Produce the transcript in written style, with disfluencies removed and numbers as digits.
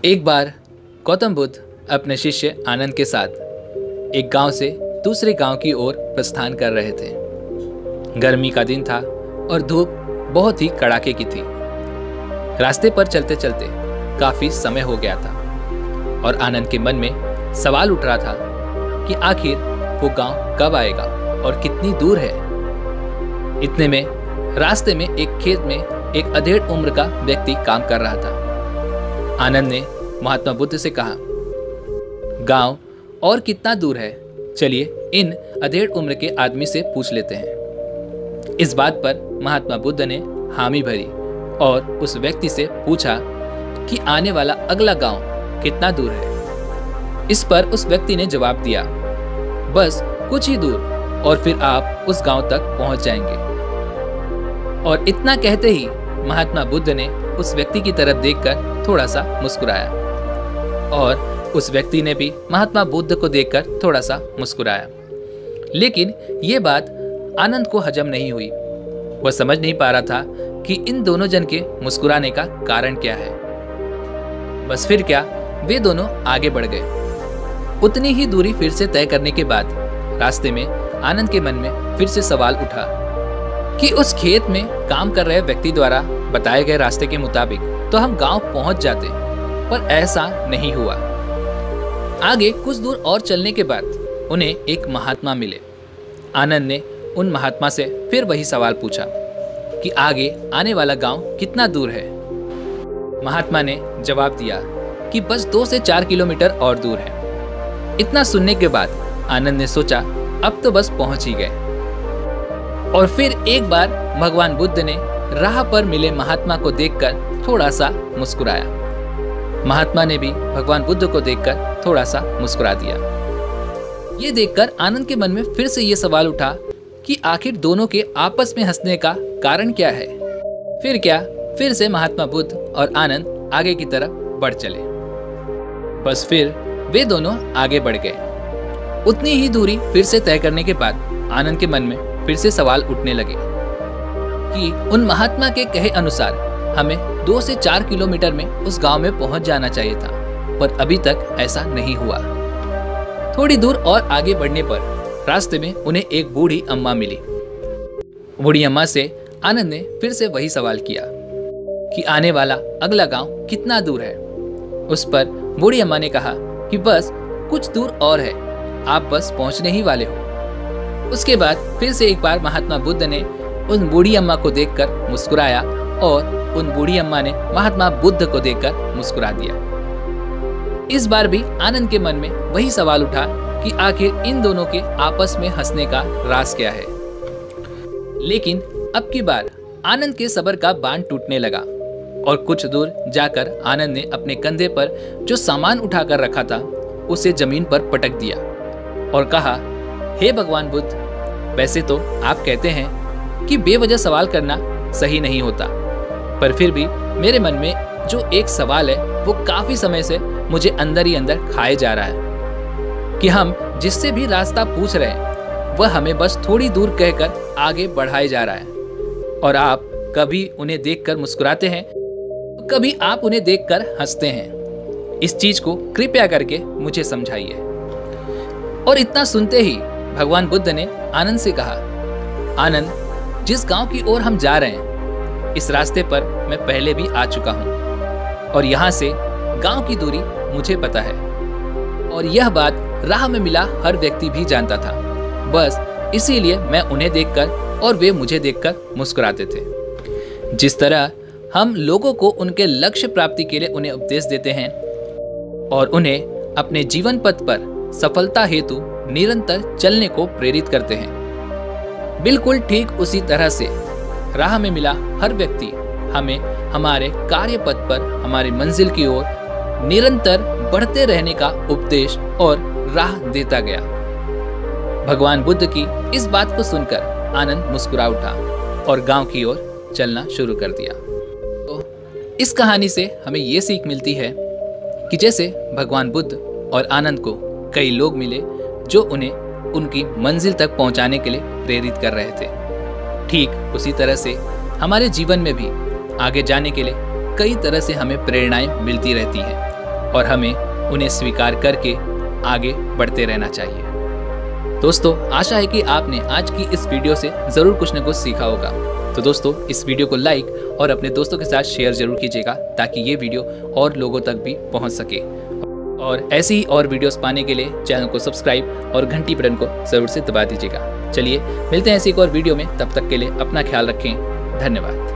एक बार गौतम बुद्ध अपने शिष्य आनंद के साथ एक गांव से दूसरे गांव की ओर प्रस्थान कर रहे थे। गर्मी का दिन था और धूप बहुत ही कड़ाके की थी। रास्ते पर चलते चलते काफी समय हो गया था और आनंद के मन में सवाल उठ रहा था कि आखिर वो गांव कब आएगा और कितनी दूर है। इतने में रास्ते में एक खेत में एक अधेड़ उम्र का व्यक्ति काम कर रहा था। आनंद ने महात्मा बुद्ध से कहा, गांव और कितना दूर है, चलिए इन अधेड़ उम्र के आदमी से पूछ लेते हैं। इस बात पर महात्मा बुद्ध ने हामी भरी और उस व्यक्ति से पूछा कि आने वाला अगला गांव कितना दूर है। इस पर उस व्यक्ति ने जवाब दिया, बस कुछ ही दूर और फिर आप उस गांव तक पहुंच जाएंगे। और इतना कहते ही महात्मा बुद्ध ने उस व्यक्ति की तरफ देखकर थोड़ा सा मुस्कुराया और उस व्यक्ति ने भी महात्मा बुद्ध को देखकर थोड़ा सा मुस्कुराया। लेकिन ये बात आनंद को हजम नहीं हुई। वह समझ नहीं पा रहा था कि इन दोनों जन के मुस्कुराने का कारण क्या है। बस फिर क्या, वे दोनों आगे बढ़ गए। उतनी ही दूरी फिर से तय करने के बाद रास्ते में आनंद के मन में फिर से सवाल उठा कि उस खेत में काम कर रहे व्यक्ति द्वारा बताए गए रास्ते के मुताबिक तो हम गांव पहुंच जाते, पर ऐसा नहीं हुआ। आगे कुछ दूर और चलने के बाद उन्हें एक महात्मा मिले। आनंद ने उन महात्मा से फिर वही सवाल पूछा कि आगे आने वाला गांव कितना दूर है। महात्मा ने जवाब दिया कि बस 2 से 4 किलोमीटर और दूर है। इतना सुनने के बाद आनंद ने सोचा, अब तो बस पहुंच ही गए। और फिर एक बार भगवान बुद्ध ने राह पर मिले महात्मा को देखकर थोड़ा सा मुस्कुराया। महात्मा ने भी भगवान बुद्ध को देखकर थोड़ा सा मुस्कुरा दिया। ये देखकर आनंद के मन में फिर से ये सवाल उठा कि आखिर दोनों के आपस में हंसने का कारण क्या है। फिर क्या, फिर से महात्मा बुद्ध और आनंद आगे की तरफ बढ़ चले। बस फिर वे दोनों आगे बढ़ गए। उतनी ही दूरी फिर से तय करने के बाद आनंद के मन में फिर से सवाल उठने लगे कि उन महात्मा के कहे अनुसार हमें 2 से 4 किलोमीटर में उस गांव में पहुंच जाना चाहिए था, पर अभी तक ऐसा नहीं हुआ। थोड़ी दूर और आगे बढ़ने पर रास्ते में उन्हें एक बूढ़ी अम्मा मिली। बूढ़ी अम्मा से आनंद ने फिर से वही सवाल किया कि आने वाला अगला गांव कितना दूर है। उस पर बूढ़ी अम्मा ने कहा कि बस कुछ दूर और है, आप बस पहुंचने ही वाले हो। उसके बाद फिर से एक बार महात्मा बुद्ध ने उन बूढ़ी अम्मा को देखकर मुस्कुराया और उन बूढ़ी अम्मा ने महात्मा बुद्ध को देखकर मुस्कुरा दिया। इस बार भी आनंद के मन में वही सवाल उठा कि आखिर इन दोनों के आपस में हंसने का राज क्या है। लेकिन अब की बार आनंद के सब्र का बांध टूटने लगा और कुछ दूर जाकर आनंद ने अपने कंधे पर जो सामान उठाकर रखा था उसे जमीन पर पटक दिया और कहा, हे भगवान बुद्ध, वैसे तो आप कहते हैं कि बेवजह सवाल करना सही नहीं होता, पर फिर भी मेरे मन में जो एक सवाल है वो काफी समय से मुझे अंदर ही अंदर खाए जा रहा है कि हम जिससे भी रास्ता पूछ रहे हैं वह हमें बस थोड़ी दूर कहकर आगे बढ़ाए जा रहा है और आप कभी उन्हें देखकर मुस्कुराते हैं तो कभी आप उन्हें देखकर हंसते हैं। इस चीज को कृपया करके मुझे समझाइए। और इतना सुनते ही भगवान बुद्ध ने आनंद से कहा, आनंद, जिस गांव की ओर हम जा रहे हैं इस रास्ते पर मैं पहले भी आ चुका हूं और यहाँ से गांव की दूरी मुझे पता है और यह बात राह में मिला हर व्यक्ति भी जानता था। बस इसीलिए मैं उन्हें देखकर और वे मुझे देखकर मुस्कुराते थे। जिस तरह हम लोगों को उनके लक्ष्य प्राप्ति के लिए उन्हें उपदेश देते हैं और उन्हें अपने जीवन पथ पर सफलता हेतु निरंतर चलने को प्रेरित करते हैं, बिल्कुल ठीक उसी तरह से राह में मिला हर व्यक्ति हमें हमारे कार्य पथ पर हमारी मंजिल की ओर निरंतर बढ़ते रहने का उपदेश और राह देता गया। भगवान बुद्ध की इस बात को सुनकर आनंद मुस्कुरा उठा और गांव की ओर चलना शुरू कर दिया। तो इस कहानी से हमें ये सीख मिलती है कि जैसे भगवान बुद्ध और आनंद को कई लोग मिले जो उन्हें उनकी मंजिल तक पहुंचाने के लिए प्रेरित कर रहे थे, ठीक उसी तरह से हमारे जीवन में भी आगे जाने के लिए कई तरह से हमें प्रेरणाएं मिलती रहती हैं। और हमें उन्हें स्वीकार करके आगे बढ़ते रहना चाहिए। दोस्तों, आशा है कि आपने आज की इस वीडियो से ज़रूर कुछ न कुछ सीखा होगा। तो दोस्तों, इस वीडियो को लाइक और अपने दोस्तों के साथ शेयर जरूर कीजिएगा ताकि ये वीडियो और लोगों तक भी पहुंच सके। और ऐसी ही और वीडियोस पाने के लिए चैनल को सब्सक्राइब और घंटी बटन को ज़रूर से दबा दीजिएगा। चलिए मिलते हैं ऐसी एक और वीडियो में, तब तक के लिए अपना ख्याल रखें। धन्यवाद।